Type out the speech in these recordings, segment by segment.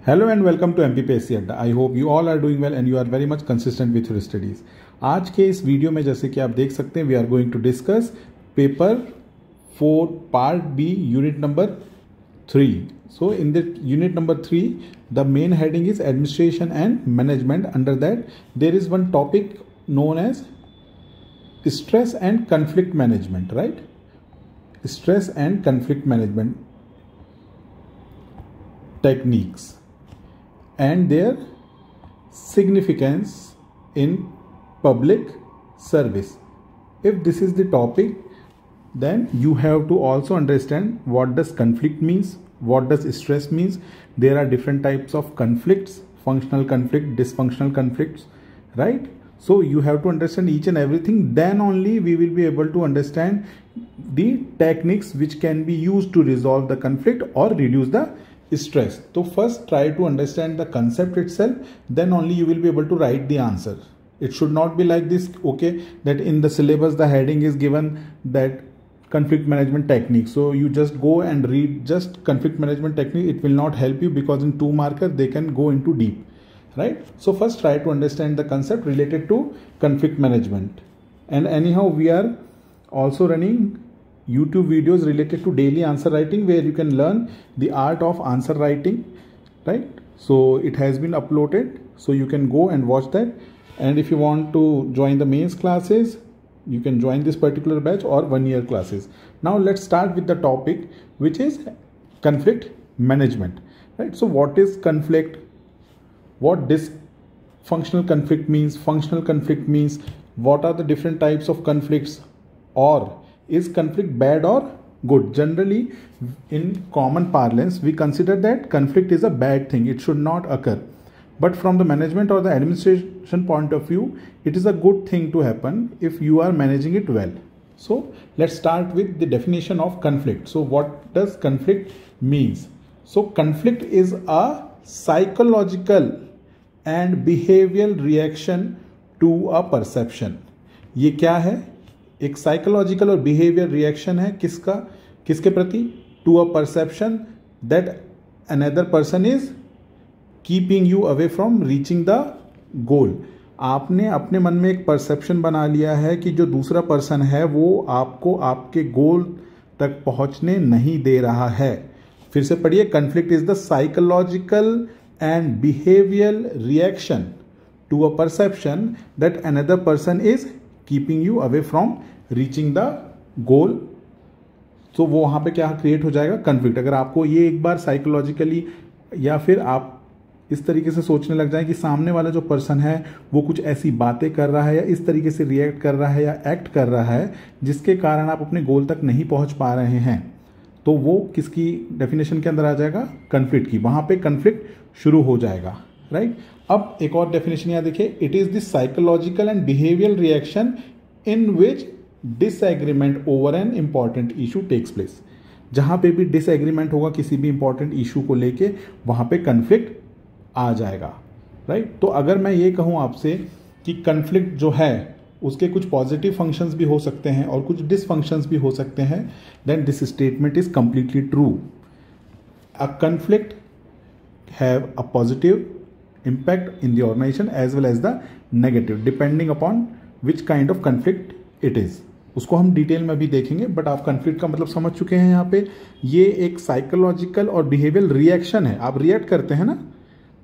Hello and welcome to MPPSC Adda. I hope you all are doing well and you are very much consistent with your studies. आज के इस video में जैसे कि आप देख सकते हैं we are going to discuss paper 4 part B unit number 3। So in the unit number 3 the main heading is administration and management. Under that there is one topic known as stress and conflict management, right? Stress and conflict management techniques and their significance in public service. If this is the topic, then you have to also understand what does conflict means, what does stress means. There are different types of conflicts: functional conflict, dysfunctional conflicts, right? So you have to understand each and everything, then only we will be able to understand the techniques which can be used to resolve the conflict or reduce the stress. So first try to understand the concept itself, then only you will be able to write the answer. It should not be like this, okay, that in the syllabus the heading is given that conflict management technique, so you just go and read just conflict management technique. It will not help you because in 2 marker they can go into deep, right? So first try to understand the concept related to conflict management. And anyhow we are also running YouTube videos related to daily answer writing where you can learn the art of answer writing, right? So it has been uploaded, so you can go and watch that. And if you want to join the mains classes, you can join this particular batch or 1-year classes. Now let's start with the topic, which is conflict management, right? So what is conflict? What dysfunctional conflict means, functional conflict means, what are the different types of conflicts, or is conflict bad or good? Generally in common parlance we consider that conflict is a bad thing, it should not occur. But from the management or the administration point of view, it is a good thing to happen if you are managing it well. So let's start with the definition of conflict. So what does conflict means? So conflict is a psychological and behavioral reaction to a perception. ये क्या है? एक psychological और behaviour reaction है किसका, किसके प्रति? To a perception that another person is keeping you away from reaching the goal. आपने अपने मन में एक परसेप्शन बना लिया है कि जो दूसरा पर्सन है वो आपको आपके गोल तक पहुंचने नहीं दे रहा है। फिर से पढ़िए, conflict is the psychological and behavioral reaction to a perception that another person is keeping you away from reaching the goal. तो वो वहाँ पे क्या क्रिएट हो जाएगा? conflict. अगर आपको ये एक बार साइकोलॉजिकली या फिर आप इस तरीके से सोचने लग जाए कि सामने वाला जो पर्सन है वो कुछ ऐसी बातें कर रहा है या इस तरीके से रिएक्ट कर रहा है या एक्ट कर रहा है जिसके कारण आप अपने गोल तक नहीं पहुंच पा रहे हैं, तो वो किसकी डेफिनेशन के अंदर आ जाएगा? कन्फ्लिक्ट की। वहां पे कन्फ्लिक्ट शुरू हो जाएगा, राइट? अब एक और डेफिनेशन यहां देखिए, it is the psychological and behavioural reaction in which disagreement over an important issue takes place. जहां पे भी डिसएग्रीमेंट होगा किसी भी इंपॉर्टेंट इशू को लेके वहां पे कन्फ्लिक्ट आ जाएगा, राइट? तो अगर मैं ये कहूं आपसे कि कन्फ्लिक्ट जो है उसके कुछ पॉजिटिव फंक्शंस भी हो सकते हैं और कुछ डिसफंक्शंस भी हो सकते हैं, then this statement is completely true. A conflict have a positive impact in the organisation as well as the negative, depending upon which kind of conflict it is. उसको हम डिटेल में भी देखेंगे, बट आप कन्फ्लिक्ट का मतलब समझ चुके हैं। यहाँ पे ये एक साइकोलॉजिकल और बिहेवियरल रिएक्शन है, आप रिएक्ट करते हैं ना,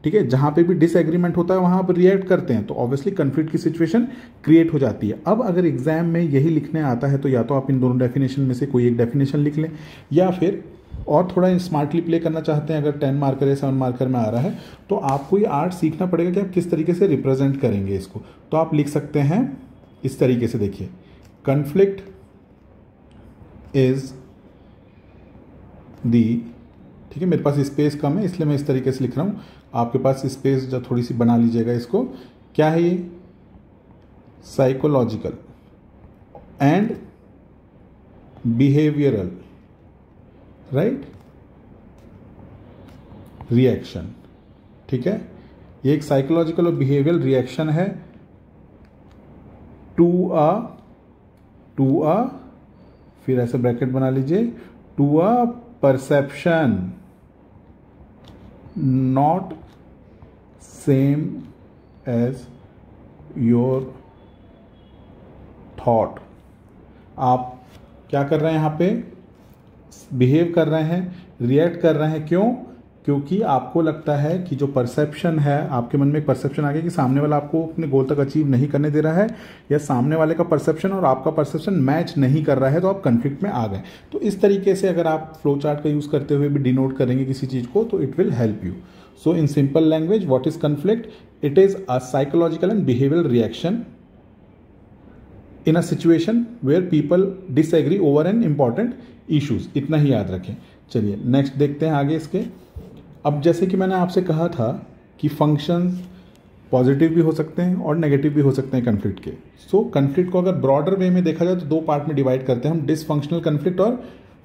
ठीक है? जहां पे भी डिसएग्रीमेंट होता है वहां आप रिएक्ट करते हैं, तो ऑब्वियसली कन्फ्लिक्ट की सिचुएशन क्रिएट हो जाती है। अब अगर एग्जाम में यही लिखने आता है तो या तो आप इन दोनों डेफिनेशन में से कोई एक डेफिनेशन लिख लें, या फिर और थोड़ा स्मार्टली प्ले करना चाहते हैं, अगर 10 मार्कर या 7 मार्कर में आ रहा है तो आपको ये आर्ट सीखना पड़ेगा कि आप किस तरीके से रिप्रेजेंट करेंगे इसको। तो आप लिख सकते हैं इस तरीके से, देखिए, कन्फ्लिक्ट इज दी, ठीक है, मेरे पास स्पेस कम है इसलिए मैं इस तरीके से लिख रहा हूं, आपके पास स्पेस जो थोड़ी सी बना लीजिएगा इसको। क्या है ये? Psychological and behavioural, right, reaction, ठीक है? ये एक साइकोलॉजिकल और बिहेवियरल रिएक्शन है टू अ फिर ऐसे ब्रैकेट बना लीजिए, to a perception not same as your thought। आप क्या कर रहे हैं यहाँ पे, बिहेव कर रहे हैं, रिएक्ट कर रहे हैं। क्यों? क्योंकि आपको लगता है कि जो परसेप्शन है, आपके मन में एक परसेप्शन आ गया कि सामने वाला आपको अपने गोल तक अचीव नहीं करने दे रहा है, या सामने वाले का परसेप्शन और आपका परसेप्शन मैच नहीं कर रहा है, तो आप कन्फ्लिक्ट में आ गए। तो इस तरीके से अगर आप फ्लो चार्ट का यूज़ करते हुए भी डिनोट करेंगे किसी चीज़ को, तो it will help you. So in simple language, what is conflict? It is a psychological and behavioural reaction in a situation where people disagree over an important issues. इतना ही याद रखें। चलिए नेक्स्ट देखते हैं आगे इसके। अब जैसे कि मैंने आपसे कहा था कि फंक्शंस पॉजिटिव भी हो सकते हैं और नेगेटिव भी हो सकते हैं कन्फ्लिक्ट के। सो कन्फ्लिक्ट को अगर ब्रॉडर वे में देखा जाए तो दो पार्ट में डिवाइड करते हैं हम, डिसफंक्शनल कन्फ्लिक्ट और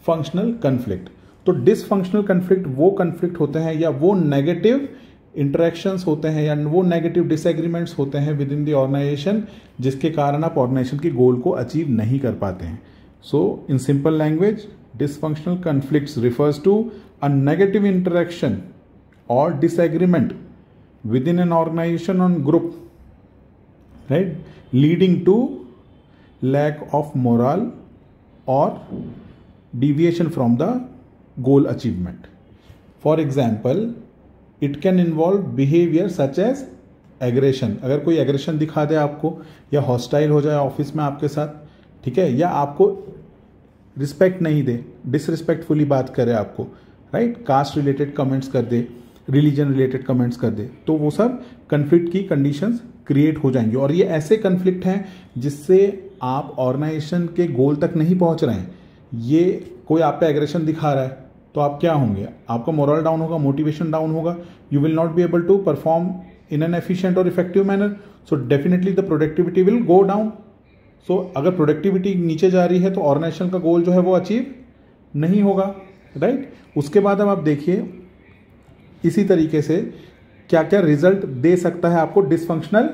फंक्शनल कन्फ्लिक्ट। तो डिसफंक्शनल कन्फ्लिक्ट वो कन्फ्लिक्ट होते हैं या वो नेगेटिव इंटरेक्शंस होते हैं या वो नेगेटिव डिसएग्रीमेंट्स होते हैं विद इन द ऑर्गेनाइजेशन, जिसके कारण आप ऑर्गेनाइजेशन के गोल को अचीव नहीं कर पाते हैं। So in simple language, dysfunctional conflicts refers to a negative interaction or disagreement within an organization or group, right, leading to lack of morale or deviation from the goal achievement. For example, it can involve behavior such as aggression। अगर कोई aggression दिखा दे आपको या hostile हो जाए office में आपके साथ, ठीक है, या आपको रिस्पेक्ट नहीं दे, डिसरिस्पेक्टफुली बात करे आपको, राइट, कास्ट रिलेटेड कमेंट्स कर दे, रिलीजन रिलेटेड कमेंट्स कर दे, तो वो सब कन्फ्लिक्ट की कंडीशंस क्रिएट हो जाएंगी। और ये ऐसे कन्फ्लिक्ट हैं जिससे आप ऑर्गेनाइजेशन के गोल तक नहीं पहुंच रहे हैं। ये कोई आप पे एग्रेशन दिखा रहा है तो आप क्या होंगे, आपका मोरल डाउन होगा, मोटिवेशन डाउन होगा, you will not be able to perform in an efficient और effective manner. So definitely the productivity will go down. So अगर प्रोडक्टिविटी नीचे जा रही है तो ऑर्गेनाइजेशन का गोल जो है वो अचीव नहीं होगा, राइट। उसके बाद अब आप देखिए इसी तरीके से क्या क्या रिजल्ट दे सकता है आपको डिसफंक्शनल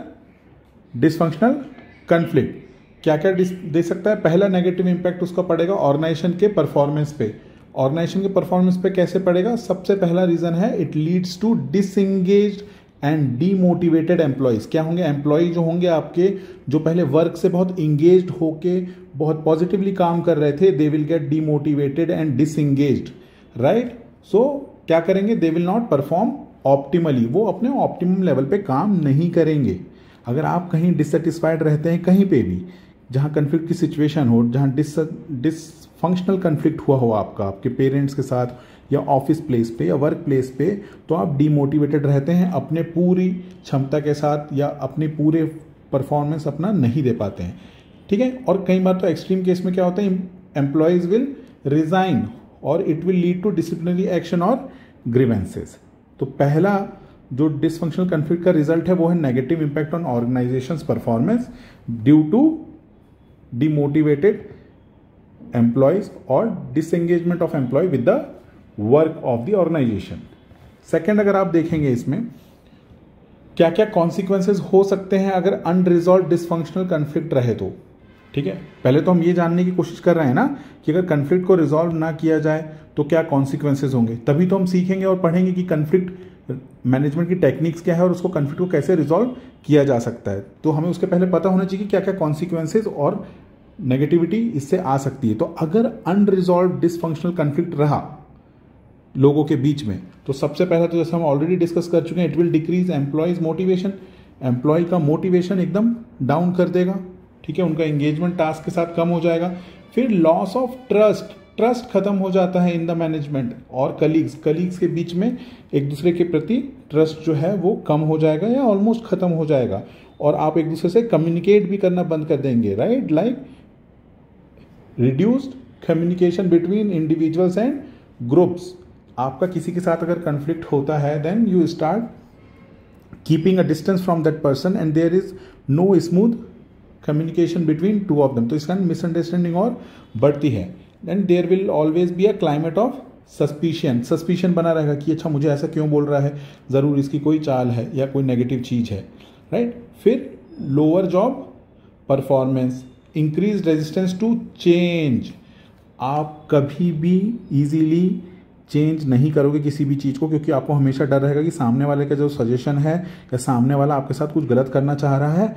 कन्फ्लिक्ट, क्या क्या दे सकता है। पहला नेगेटिव इंपैक्ट उसका पड़ेगा ऑर्गेनाइजेशन के परफॉर्मेंस पे। ऑर्गेनाइजेशन के परफॉर्मेंस पे कैसे पड़ेगा? सबसे पहला रीजन है it leads to disengaged and demotivated employees. क्या होंगे? एम्प्लॉय जो होंगे आपके, जो पहले वर्क से बहुत इंगेज्ड होके बहुत पॉजिटिवली काम कर रहे थे, they will get demotivated and disengaged, right. So क्या करेंगे? They will not perform optimally, वो अपने ऑप्टिमम लेवल पे काम नहीं करेंगे। अगर आप कहीं डिससेटिस्फाइड रहते हैं, कहीं पे भी जहां कन्फ्लिक्ट की सिचुएशन हो, जहां डिसफंक्शनल कन्फ्लिक्ट हुआ हो आपका, आपके पेरेंट्स के साथ या ऑफिस प्लेस पे या वर्क प्लेस पे, तो आप डीमोटिवेटेड रहते हैं, अपने पूरी क्षमता के साथ या अपने पूरे परफॉर्मेंस अपना नहीं दे पाते हैं, ठीक है। और कई बार तो एक्सट्रीम केस में क्या होता है, एम्प्लॉयज विल रिजाइन और it will lead to disciplinary action और ग्रीवेंसेस। तो पहला जो डिसफंक्शनल कन्फ्लिक्ट का रिजल्ट है वो है negative impact on organisations performance due to demotivated employees और disengagement of employee with the work of the organisation. Second, अगर आप देखेंगे इसमें क्या क्या कॉन्सिक्वेंसेज हो सकते हैं अगर अनरिजॉल्व डिसफंक्शनल कन्फ्लिक्ट रहे तो, ठीक है। पहले तो हम ये जानने की कोशिश कर रहे हैं ना कि अगर कन्फ्लिक्ट को रिजॉल्व ना किया जाए तो क्या कॉन्सिक्वेंसेज होंगे, तभी तो हम सीखेंगे और पढ़ेंगे कि कन्फ्लिक्ट मैनेजमेंट की टेक्निक्स क्या है और उसको कन्फ्लिक्ट को कैसे रिजॉल्व किया जा सकता है। तो हमें उसके पहले पता होना चाहिए कि क्या क्या कॉन्सिक्वेंसेज और नेगेटिविटी इससे आ सकती है। तो अगर अनरिजॉल्व डिसफंक्शनल कन्फ्लिक्ट रहा लोगों के बीच में, तो सबसे पहला तो जैसे हम ऑलरेडी डिस्कस कर चुके हैं, it will decrease employees motivation. Employee का मोटिवेशन एकदम डाउन कर देगा, ठीक है, उनका एंगेजमेंट टास्क के साथ कम हो जाएगा। फिर लॉस ऑफ ट्रस्ट खत्म हो जाता है इन द मैनेजमेंट और कलीग्स के बीच में एक दूसरे के प्रति ट्रस्ट जो है वो कम हो जाएगा या ऑलमोस्ट खत्म हो जाएगा, और आप एक दूसरे से कम्युनिकेट भी करना बंद कर देंगे, right, like reduced communication between individuals and groups. आपका किसी के साथ अगर कन्फ्लिक्ट होता है, then you start keeping a distance from that person and there is no smooth communication between two of them, तो इसका मिसअंडरस्टैंडिंग और बढ़ती है। Then there will always be a climate of suspicion बना रहेगा कि अच्छा मुझे ऐसा क्यों बोल रहा है, ज़रूर इसकी कोई चाल है या कोई नेगेटिव चीज़ है, राइट। फिर lower job performance, increase resistance to change. आप कभी भी इजीली चेंज नहीं करोगे किसी भी चीज़ को, क्योंकि आपको हमेशा डर रहेगा कि सामने वाले का जो सजेशन है या सामने वाला आपके साथ कुछ गलत करना चाह रहा है,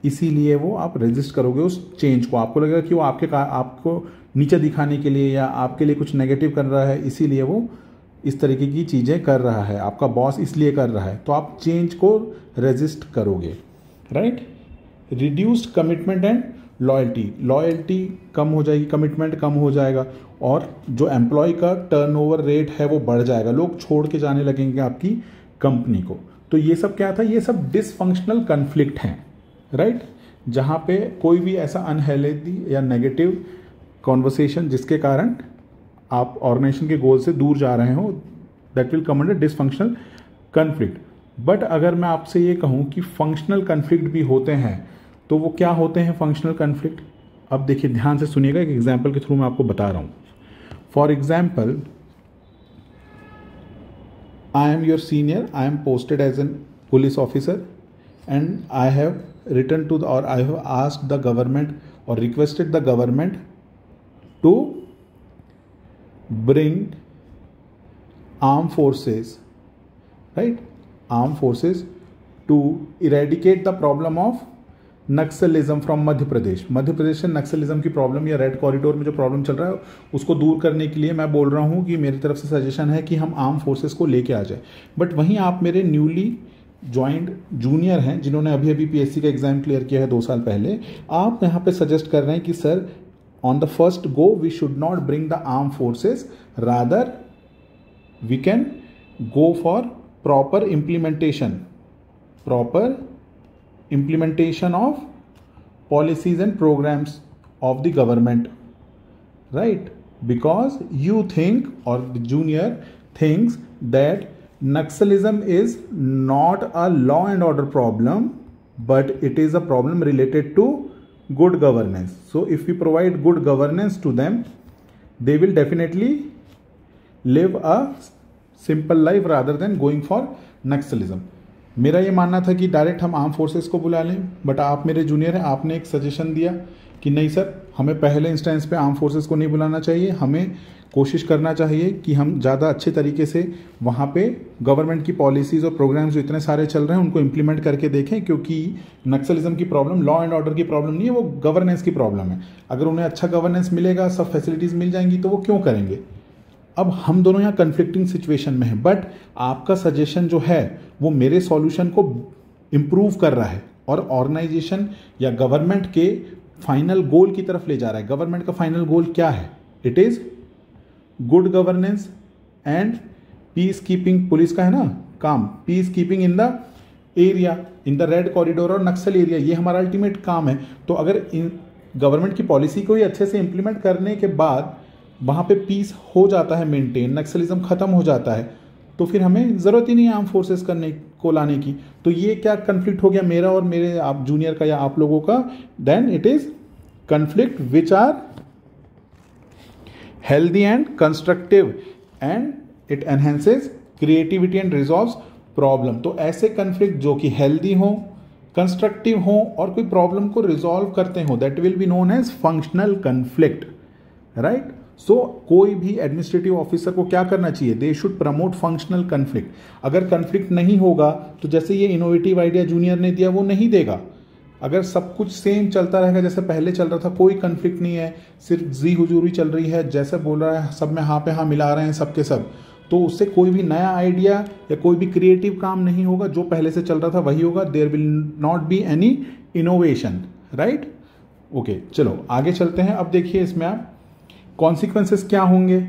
इसीलिए वो आप रेजिस्ट करोगे उस चेंज को। आपको लगेगा कि वो आपको नीचे दिखाने के लिए या आपके लिए कुछ नेगेटिव कर रहा है, इसीलिए वो इस तरीके की चीज़ें कर रहा है, आपका बॉस इसलिए कर रहा है, तो आप चेंज को रेजिस्ट करोगे, right. Reduced commitment and loyalty कम हो जाएगी, कमिटमेंट कम हो जाएगा, और जो एम्प्लॉय का टर्नओवर रेट है वो बढ़ जाएगा, लोग छोड़ के जाने लगेंगे आपकी कंपनी को। तो ये सब क्या था, ये सब डिसफंक्शनल कन्फ्लिक्ट हैं, राइट, जहाँ पे कोई भी ऐसा अनहेल्दी या नेगेटिव कॉन्वर्सेशन जिसके कारण आप ऑर्गेनाइजेशन के गोल से दूर जा रहे हो, that will come under dysfunctional conflict. But अगर मैं आपसे ये कहूँ कि फंक्शनल कन्फ्लिक्ट भी होते हैं, तो वो क्या होते हैं फंक्शनल कन्फ्लिक्ट? अब देखिए, ध्यान से सुनिएगा, एक एग्जाम्पल के थ्रू मैं आपको बता रहा हूँ। For example, I am your senior, I am posted as an police officer and I have written to और I have asked the government और requested the government to bring armed forces, right, armed forces to eradicate the problem of Naxalism from Madhya Pradesh. Madhya Pradesh से नक्सलिज्म की problem या red corridor में जो problem चल रहा है उसको दूर करने के लिए मैं बोल रहा हूँ कि मेरी तरफ से सजेशन है कि हम आर्म फोर्सेस को लेके आ जाए। बट वहीं आप मेरे न्यूली ज्वाइंट जूनियर हैं जिन्होंने अभी अभी पीएससी का एग्जाम क्लियर किया है 2 साल पहले, आप यहाँ पे सजेस्ट कर रहे हैं कि sir on the first go we should not bring the armed forces, rather we can go for proper implementation of policies and programs of the government, right? Because you think, or the junior thinks, that Naxalism is not a law and order problem, but it is a problem related to good governance. So if we provide good governance to them, they will definitely live a simple life rather than going for Naxalism. मेरा ये मानना था कि direct हम arm forces को बुला लें, but आप मेरे जूनियर हैं, आपने एक सजेशन दिया कि नहीं सर, हमें पहले इंस्टेंस पे आर्म फोर्सेस को नहीं बुलाना चाहिए, हमें कोशिश करना चाहिए कि हम ज़्यादा अच्छे तरीके से वहाँ पे गवर्नमेंट की पॉलिसीज़ और प्रोग्राम्स जो इतने सारे चल रहे हैं उनको इम्प्लीमेंट करके देखें, क्योंकि नक्सलिज्म की प्रॉब्लम लॉ एंड ऑर्डर की प्रॉब्लम नहीं है, वो गवर्नेंस की प्रॉब्लम है। अगर उन्हें अच्छा गवर्नेंस मिलेगा, सब फैसिलिटीज़ मिल जाएंगी, तो वो क्यों करेंगे? अब हम दोनों यहाँ कन्फ्लिक्टिंग सिचुएशन में हैं, बट आपका सजेशन जो है वो मेरे सॉल्यूशन को इम्प्रूव कर रहा है और ऑर्गेनाइजेशन या गवर्नमेंट के फाइनल गोल की तरफ ले जा रहा है। गवर्नमेंट का फाइनल गोल क्या है? It is good governance and peace keeping. Police का है ना काम, peace keeping in the area, in the red corridor और नक्सल एरिया, ये हमारा अल्टीमेट काम है। तो अगर इन गवर्नमेंट की पॉलिसी को ही अच्छे से इंप्लीमेंट करने के बाद वहाँ पे पीस हो जाता है मेंटेन, नक्सलिज्म खत्म हो जाता है, तो फिर हमें ज़रूरत ही नहीं है आर्म फोर्सेस करने को लाने की। तो ये क्या कन्फ्लिक्ट हो गया मेरा और मेरे आप जूनियर का या आप लोगों का? Then it is conflict which are healthy and constructive and it enhances creativity and resolves problem। तो ऐसे कन्फ्लिक्ट जो कि हेल्दी हो, कंस्ट्रक्टिव हो और कोई प्रॉब्लम को रिजॉल्व करते हो, that will be known as functional conflict, right. So कोई भी एडमिनिस्ट्रेटिव ऑफिसर को क्या करना चाहिए? They should promote functional conflict. अगर कन्फ्लिक्ट नहीं होगा तो जैसे ये इनोवेटिव आइडिया जूनियर ने दिया वो नहीं देगा। अगर सब कुछ सेम चलता रहेगा जैसे पहले चल रहा था, कोई कन्फ्लिक्ट नहीं है, सिर्फ जी हुजूरी चल रही है, जैसे बोल रहा है सब में हाँ पे हाँ मिला रहे हैं सबके सब, तो उससे कोई भी नया आइडिया या कोई भी क्रिएटिव काम नहीं होगा, जो पहले से चल रहा था वही होगा। There will not be any innovation, right. Okay, चलो आगे चलते हैं। अब देखिए इसमें आप कॉन्सिक्वेंसेस क्या होंगे,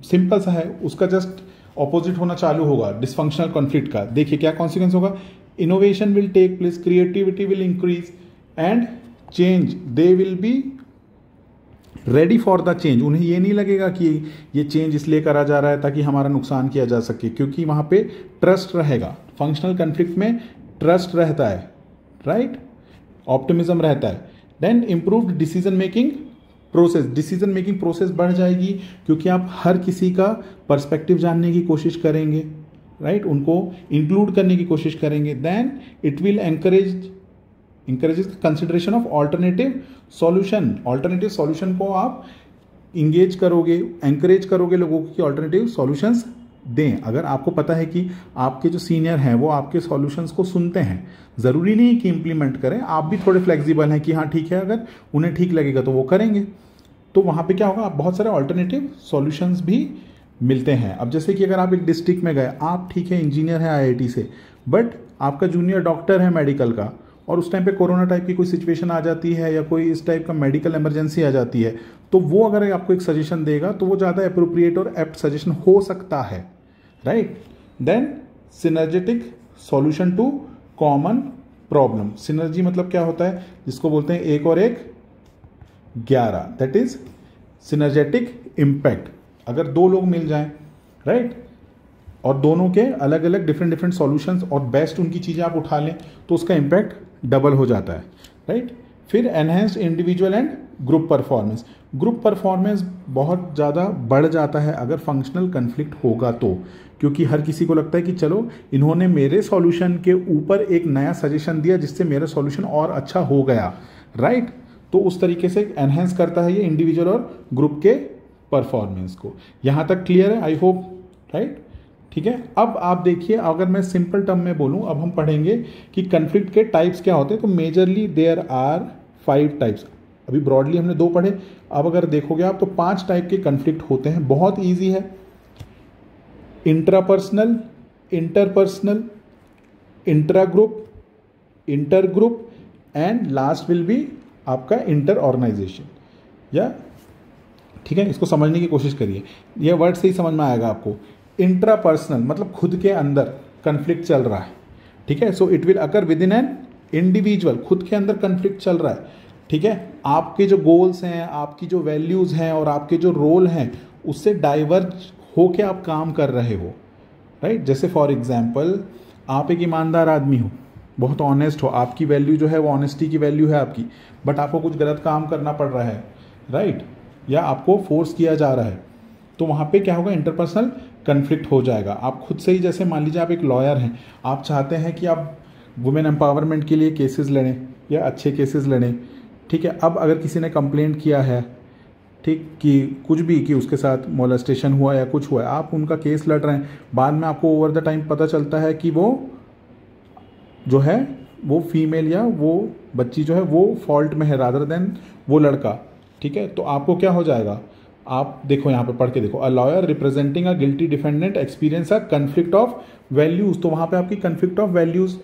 सिंपल सा है, उसका जस्ट ऑपोजिट होना चालू होगा डिसफंक्शनल कॉन्फ्लिक्ट का। देखिए क्या कॉन्सिक्वेंस होगा? Innovation will take place, creativity will increase and change, they will be ready for the change। उन्हें ये नहीं लगेगा कि ये चेंज इसलिए करा जा रहा है ताकि हमारा नुकसान किया जा सके, क्योंकि वहाँ पे ट्रस्ट रहेगा। फंक्शनल कन्फ्लिक्ट में ट्रस्ट रहता है, राइट, ऑप्टिमिज्म रहता है। Then improved decision making process, decision making process बढ़ जाएगी क्योंकि आप हर किसी का पर्सपेक्टिव जानने की कोशिश करेंगे, राइट, उनको इंक्लूड करने की कोशिश करेंगे। Then it will encourages consideration of alternative solution. Alternative solution को आप इंगेज करोगे, एंकरेज करोगे लोगों को कि ऑल्टरनेटिव सॉल्यूशंस दें। अगर आपको पता है कि आपके जो सीनियर हैं वो आपके सॉल्यूशंस को सुनते हैं, ज़रूरी नहीं कि इम्प्लीमेंट करें, आप भी थोड़े फ्लेक्सिबल हैं कि हाँ ठीक है, अगर उन्हें ठीक लगेगा तो वो करेंगे, तो वहाँ पे क्या होगा, आप बहुत सारे ऑल्टरनेटिव सॉल्यूशंस भी मिलते हैं। अब जैसे कि अगर आप एक डिस्ट्रिक्ट में गए, आप ठीक है इंजीनियर हैं आईआईटी से, बट आपका जूनियर डॉक्टर है मेडिकल का, और उस टाइम पे कोरोना टाइप की कोई सिचुएशन आ जाती है या कोई इस टाइप का मेडिकल इमरजेंसी आ जाती है, तो वो अगर आपको एक सजेशन देगा तो वो ज़्यादा अप्रोप्रिएट और एप्ट सजेशन हो सकता है, right. Then synergetic solution to common problem. Synergy मतलब क्या होता है, जिसको बोलते हैं 1 और 1 11, दैट इज सिनर्जेटिक इम्पैक्ट। अगर 2 लोग मिल जाएं, राइट, और दोनों के अलग अलग डिफरेंट सॉल्यूशंस और बेस्ट उनकी चीज़ें आप उठा लें, तो उसका इम्पैक्ट डबल हो जाता है, राइट। फिर enhanced individual and group performance. Group performance बहुत ज़्यादा बढ़ जाता है अगर फंक्शनल कन्फ्लिक्ट होगा तो, क्योंकि हर किसी को लगता है कि चलो इन्होंने मेरे सॉल्यूशन के ऊपर एक नया सजेशन दिया जिससे मेरा सॉल्यूशन और अच्छा हो गया, राइट। तो उस तरीके से एनहेंस करता है ये इंडिविजुअल और ग्रुप के परफॉर्मेंस को। यहाँ तक क्लियर है, आई होप, राइट, ठीक है। अब आप देखिए, अगर मैं सिंपल टर्म में बोलूं, अब हम पढ़ेंगे कि कन्फ्लिक्ट के टाइप्स क्या होते हैं। तो मेजरली देयर आर 5 टाइप्स। अभी ब्रॉडली हमने 2 पढ़े, अब अगर देखोगे आप तो 5 टाइप के कन्फ्लिक्ट होते हैं। बहुत ईजी है, intrapersonal, interpersonal, intra group, inter group, and last will B आपका इंटर ऑर्गेनाइजेशन। या ठीक है, इसको समझने की कोशिश करिए, यह वर्ड से ही समझ में आएगा आपको। इंट्रापर्सनल मतलब खुद के अंदर कन्फ्लिक्ट चल रहा है, ठीक है। So it will occur with in an individual, खुद के अंदर कन्फ्लिक्ट चल रहा है, ठीक है। आपके जो गोल्स हैं, आपकी जो वैल्यूज़ हैं और आपके जो रोल हैं, उससे डाइवर्ज होके आप काम कर रहे हो, राइट। जैसे फॉर एग्जाम्पल, आप एक ईमानदार आदमी हो, बहुत ऑनेस्ट हो, आपकी वैल्यू जो है वो ऑनेस्टी की वैल्यू है आपकी, बट आपको कुछ गलत काम करना पड़ रहा है, राइट, या आपको फोर्स किया जा रहा है, तो वहाँ पे क्या होगा, इंटरपर्सनल कन्फ्लिक्ट हो जाएगा। आप खुद से ही, जैसे मान लीजिए आप एक लॉयर हैं, आप चाहते हैं कि आप वुमेन एम्पावरमेंट के लिए केसेस लड़ें या अच्छे केसेस लड़ें, ठीक है। अब अगर किसी ने कंप्लेंट किया है, ठीक, कि कुछ भी, कि उसके साथ मोलेस्टेशन हुआ या कुछ हुआ है, आप उनका केस लड़ रहे हैं, बाद में आपको ओवर द टाइम पता चलता है कि वो जो है वो फीमेल या वो बच्ची जो है वो फॉल्ट में है रादर देन वो लड़का, ठीक है। तो आपको क्या हो जाएगा, आप देखो यहाँ पे पढ़ के देखो, a lawyer representing a guilty defendant experience a conflict of values. तो वहाँ पे आपकी कन्फ्लिक्ट ऑफ वैल्यूज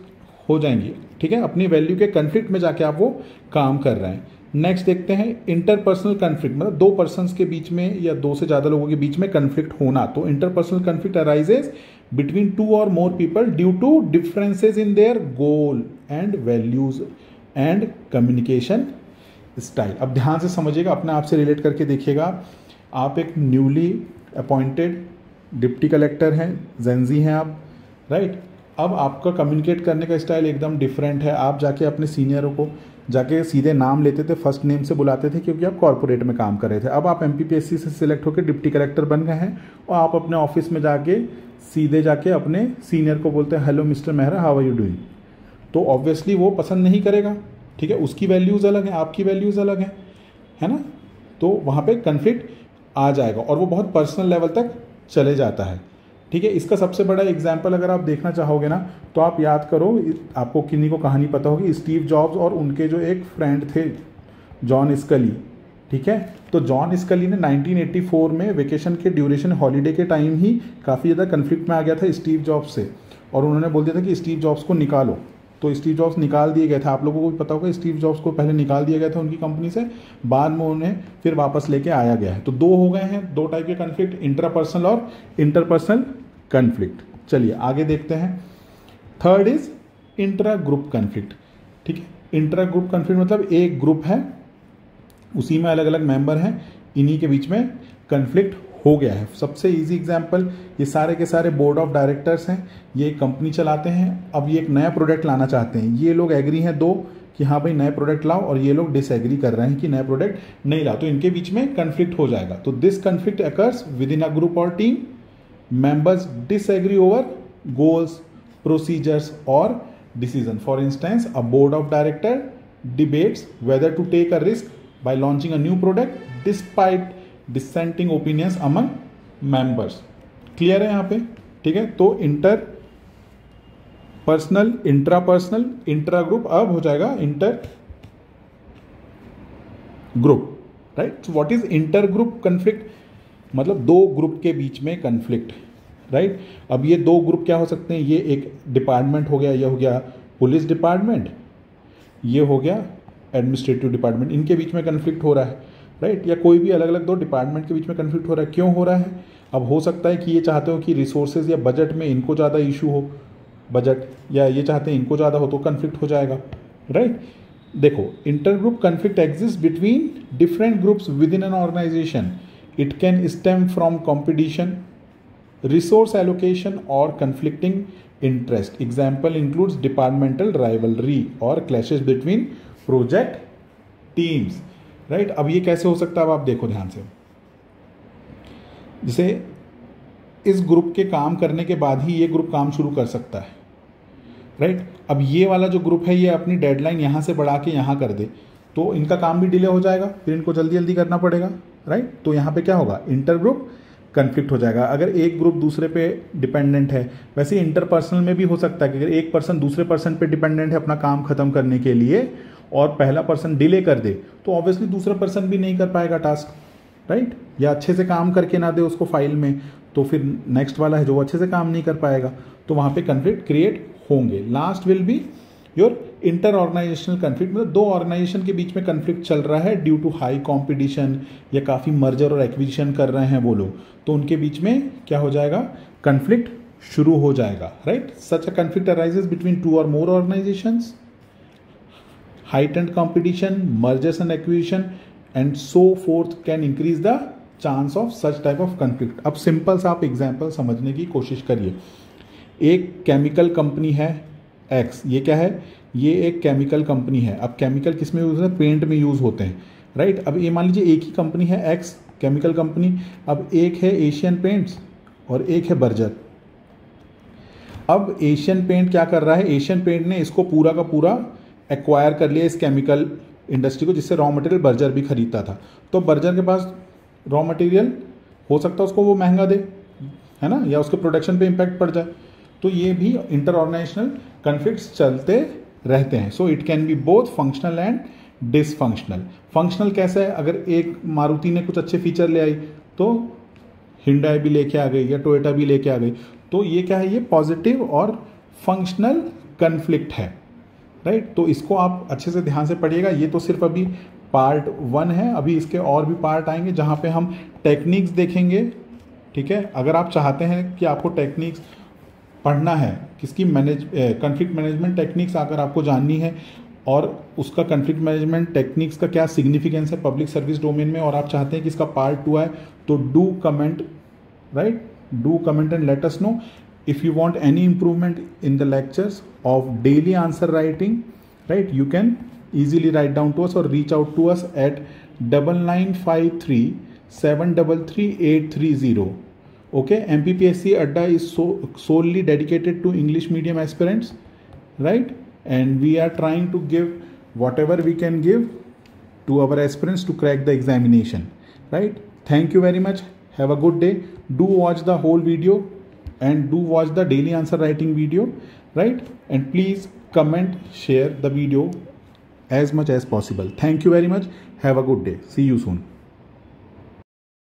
हो जाएंगी, ठीक है। अपनी वैल्यू के कन्फ्लिक्ट में जाके आप वो काम कर रहे हैं। नेक्स्ट देखते हैं इंटरपर्सनल कन्फ्लिक्ट, मतलब 2 पर्सन्स के बीच में या 2 से ज़्यादा लोगों के बीच में कन्फ्लिक्ट होना। तो इंटरपर्सनल कन्फ्लिक्ट अराइजेज बिटवीन 2 और more people due to differences in their goal and values and communication style. अब ध्यान से समझिएगा, अपने आप से रिलेट करके देखिएगा। आप एक न्यूली अपॉइंटेड डिप्टी कलेक्टर हैं, जेंजी हैं आप, राइट। अब आपका कम्युनिकेट करने का स्टाइल एकदम डिफरेंट है। आप जाके अपने सीनियरों को जाके सीधे नाम लेते थे, फर्स्ट नेम से बुलाते थे, क्योंकि आप कॉर्पोरेट में काम कर रहे थे। अब आप एमपीपीएससी से सिलेक्ट होकर डिप्टी कलेक्टर बन गए हैं और आप अपने ऑफिस में जाके सीधे जाके अपने सीनियर को बोलते हैं, hello mister Mehra, how are you doing. तो ऑब्वियसली वो पसंद नहीं करेगा, ठीक है। उसकी वैल्यूज़ अलग हैं, आपकी वैल्यूज़ अलग हैं, है ना। तो वहाँ पे कन्फ्लिक्ट आ जाएगा और वो बहुत पर्सनल लेवल तक चले जाता है, ठीक है। इसका सबसे बड़ा एग्जाम्पल अगर आप देखना चाहोगे ना, तो आप याद करो, आपको किन्हीं को कहानी पता होगी, स्टीव जॉब्स और उनके जो एक फ्रेंड थे जॉन स्कली, ठीक है। तो जॉन स्कली ने 1984 में वेकेशन के ड्यूरेशन, हॉलीडे के टाइम ही काफ़ी ज़्यादा कन्फ्लिक्ट में आ गया था स्टीव जॉब्स से, और उन्होंने बोल दिया था कि स्टीव जॉब्स को निकालो। तो स्टीव जॉब्स निकाल दिए गए थे। आप लोगों को भी पता होगा, स्टीव जॉब्स को पहले निकाल दिया गया था उनकी कंपनी से, बाद में उन्हें फिर वापस लेके आया गया है। तो 2 हो गए हैं, 2 टाइप के कन्फ्लिक्ट, इंट्रापर्सनल और इंटरपर्सनल कन्फ्लिक्ट। चलिए आगे देखते हैं। Third is intra group conflict, ठीक है। इंट्रा ग्रुप कन्फ्लिक्ट मतलब एक ग्रुप है, उसी में अलग अलग मेंबर हैं, इन्हीं के बीच में कन्फ्लिक्ट हो गया है। सबसे इजी एग्जांपल, ये सारे के सारे बोर्ड ऑफ डायरेक्टर्स हैं, ये एक कंपनी चलाते हैं। अब ये एक नया प्रोडक्ट लाना चाहते हैं, ये लोग एग्री हैं 2 कि हाँ भाई नए प्रोडक्ट लाओ, और ये लोग डिसएग्री कर रहे हैं कि नया प्रोडक्ट नहीं लाओ, तो इनके बीच में कन्फ्लिक्ट हो जाएगा। तो this conflict occurs within a group और team, members disagree over goals, procedures और decision. For instance, a board of director debates whether to take a risk by launching a new product despite dissenting opinions among members. Clear है यहाँ पे? ठीक है, तो inter personal, intra personal, intra group, अब हो जाएगा inter group, right. What is inter group conflict? मतलब दो ग्रुप के बीच में कन्फ्लिक्ट, राइट। अब ये दो ग्रुप क्या हो सकते हैं? ये एक डिपार्टमेंट हो गया, ये हो गया पुलिस डिपार्टमेंट, ये हो गया एडमिनिस्ट्रेटिव डिपार्टमेंट, इनके बीच में कन्फ्लिक्ट हो रहा है, राइट। या कोई भी अलग अलग दो डिपार्टमेंट के बीच में कन्फ्लिक्ट हो रहा है। क्यों हो रहा है? अब हो सकता है कि ये चाहते हो कि रिसोर्सेज या बजट में इनको ज़्यादा इशू हो, बजट, या ये चाहते हैं इनको ज़्यादा हो, तो कन्फ्लिक्ट हो जाएगा, राइट। देखो, inter group conflict exist between different groups within an organisation. It can stem from competition, resource allocation और conflicting interest. Example includes departmental rivalry or clashes between project teams. Right? अब ये कैसे हो सकता है? अब आप देखो ध्यान से, जैसे इस ग्रुप के काम करने के बाद ही ये ग्रुप काम शुरू कर सकता है, राइट। अब ये वाला जो ग्रुप है ये अपनी डेडलाइन यहाँ से बढ़ा के यहाँ कर दे तो इनका काम भी डिले हो जाएगा, फिर इनको जल्दी जल्दी करना पड़ेगा, राइट। तो यहाँ पे क्या होगा? इंटर ग्रुप कन्फ्लिक्ट हो जाएगा। अगर एक ग्रुप दूसरे पे डिपेंडेंट है, वैसे इंटरपर्सनल में भी हो सकता है कि अगर एक पर्सन दूसरे पर्सन पे डिपेंडेंट है अपना काम खत्म करने के लिए और पहला पर्सन डिले कर दे तो ऑब्वियसली दूसरा पर्सन भी नहीं कर पाएगा टास्क, राइट। या अच्छे से काम करके ना दे उसको फाइल में, तो फिर नेक्स्ट वाला है जो अच्छे से काम नहीं कर पाएगा, तो वहाँ पे कन्फ्लिक्ट क्रिएट होंगे। Last will be your inter organisational conflict, मतलब दो ऑर्गेनाइजेशन के बीच में कन्फ्लिक्ट चल रहा है ड्यू टू हाई कॉम्पिटिशन, या काफ़ी मर्जर और एक्विजिशन कर रहे हैं वो लोग, तो उनके बीच में क्या हो जाएगा? कन्फ्लिक्ट शुरू हो जाएगा, राइट। सच अ कन्फ्लिक्ट अराइजेस बिटवीन टू और मोर organisations, heightened competition, mergers and acquisition and so forth can increase the chance of such type of conflict. अब सिंपल सा आप एग्जाम्पल समझने की कोशिश करिए। एक केमिकल कंपनी है X, ये क्या है? ये एक केमिकल कंपनी है। अब केमिकल किस में यूज़ है? पेंट में यूज़ होते हैं, राइट। अब ये मान लीजिए एक ही कंपनी है X केमिकल कंपनी, अब एक है एशियन पेंट्स और एक है बर्जर। अब एशियन पेंट क्या कर रहा है? एशियन पेंट ने इसको पूरा का पूरा एक्वायर कर लिया इस केमिकल इंडस्ट्री को, जिससे रॉ मटेरियल बर्जर भी खरीदता था। तो बर्जर के पास रॉ मटेरियल हो सकता है उसको वो महंगा दे, है ना, या उसके प्रोडक्शन पे इम्पैक्ट पड़ जाए। तो ये भी इंटर ऑर्गेनाइजेशनल कन्फ्लिक्ट्स चलते रहते हैं। So it can be both functional and dysfunctional. Functional कैसे है? अगर एक मारुति ने कुछ अच्छे फीचर ले आई तो हिंडाई भी लेके आ गई या टोयोटा भी लेके आ गई, तो ये क्या है? ये पॉजिटिव और फंक्शनल कन्फ्लिक्ट है, राइट। तो इसको आप अच्छे से ध्यान से पढ़िएगा। ये तो सिर्फ अभी पार्ट 1 है, अभी इसके और भी पार्ट आएंगे जहाँ पे हम टेक्निक्स देखेंगे, ठीक है। अगर आप चाहते हैं कि आपको टेक्निक्स पढ़ना है, किसकी कन्फ्लिक्ट मैनेजमेंट टेक्निक्स अगर आपको जाननी है और उसका कन्फ्लिक्ट मैनेजमेंट टेक्निक्स का क्या सिग्निफिकेंस है पब्लिक सर्विस डोमेन में, और आप चाहते हैं कि इसका पार्ट 2 आए, तो do comment, right, do comment and let us know. If you want any improvement in the lectures of daily answer writing, right, you can easily write down to us or reach out to us at 9953 733 830. Okay, MPPSC Adda is solely dedicated to English medium aspirants, right, and we are trying to give whatever we can give to our aspirants to crack the examination, right. Thank you very much. Have a good day. Do watch the whole video and do watch the daily answer writing video, right, and please comment, share the video as much as possible. Thank you very much. Have a good day. See you soon.